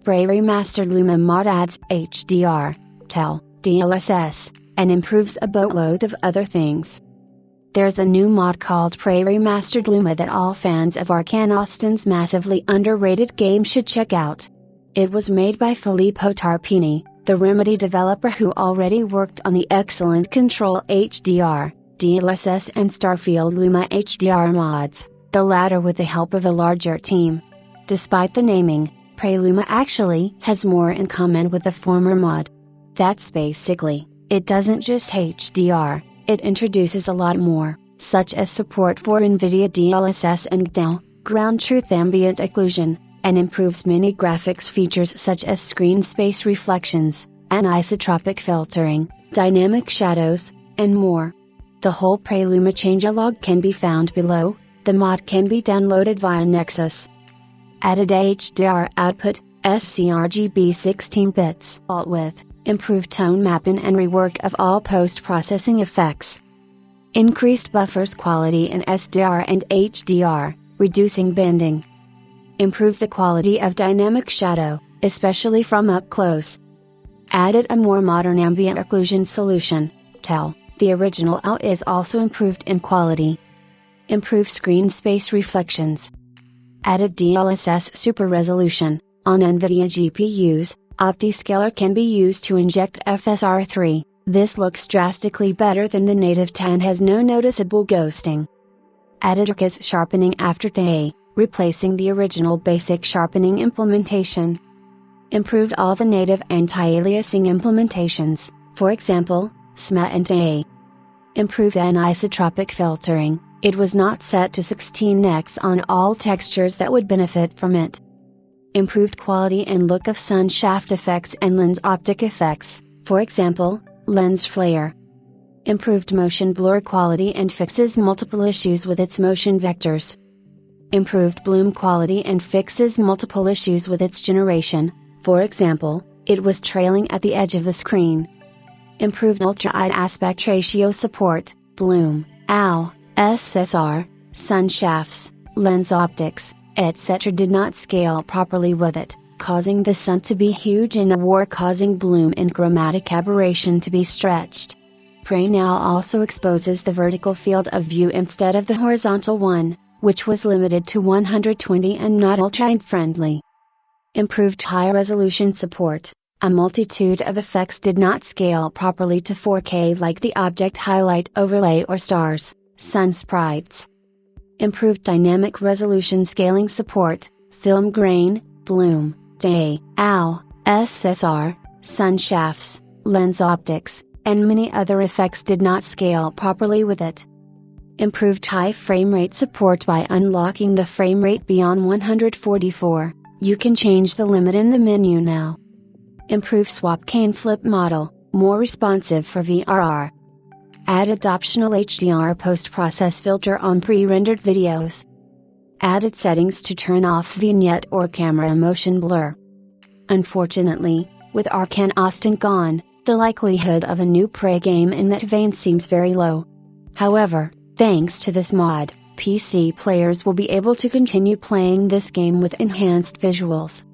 Remastered Luma mod adds HDR, TEL, DLSS, and improves a boatload of other things. There's a new mod called Remastered Luma that all fans of Arcane Austin's massively underrated game should check out. It was made by Filippo Tarpini, the Remedy developer who already worked on the excellent Control HDR, DLSS and Starfield Luma HDR mods, the latter with the help of a larger team. Despite the naming, Luma actually has more in common with the former mod. That's basically, it doesn't just HDR, it introduces a lot more, such as support for NVIDIA DLSS and GTAO, ground truth ambient occlusion, and improves many graphics features such as screen space reflections, anisotropic filtering, dynamic shadows, and more. The whole Luma changelog can be found below. The mod can be downloaded via Nexus. Added HDR output, sRGB 16 bits, alt width, improved tone mapping and rework of all post-processing effects. Increased buffers quality in SDR and HDR, reducing bending. Improved the quality of dynamic shadow, especially from up close. Added a more modern ambient occlusion solution, TEL. The original AO is also improved in quality. Improved screen space reflections. Added DLSS super resolution. On NVIDIA GPUs, OptiScaler can be used to inject FSR3. This looks drastically better than the native 10, has no noticeable ghosting. Added RCAS sharpening after GTAO, replacing the original basic sharpening implementation. Improved all the native anti-aliasing implementations, for example, SMA and GTAO. Improved anisotropic filtering, it was not set to 16x on all textures that would benefit from it. Improved quality and look of sun shaft effects and lens optic effects, for example, lens flare. Improved motion blur quality and fixes multiple issues with its motion vectors. Improved bloom quality and fixes multiple issues with its generation, for example, it was trailing at the edge of the screen. Improved ultra-wide aspect ratio support, bloom, AO, SSR, sun shafts, lens optics, etc. did not scale properly with it, causing the sun to be huge in a war, causing bloom and chromatic aberration to be stretched. now also exposes the vertical field of view instead of the horizontal one, which was limited to 120 and not ultra-wide friendly. Improved high-resolution support. A multitude of effects did not scale properly to 4K, like the object highlight overlay or stars, sun sprites. Improved dynamic resolution scaling support, film grain, bloom, GTAO, SSR, sun shafts, lens optics, and many other effects did not scale properly with it. Improved high frame rate support. By unlocking the frame rate beyond 144, you can change the limit in the menu now. Improved swap cane flip model, more responsive for VRR. Added optional HDR post-process filter on pre-rendered videos. Added settings to turn off vignette or camera motion blur. Unfortunately, with Arcane Austin gone, the likelihood of a new Prey game in that vein seems very low. However, thanks to this mod, PC players will be able to continue playing this game with enhanced visuals.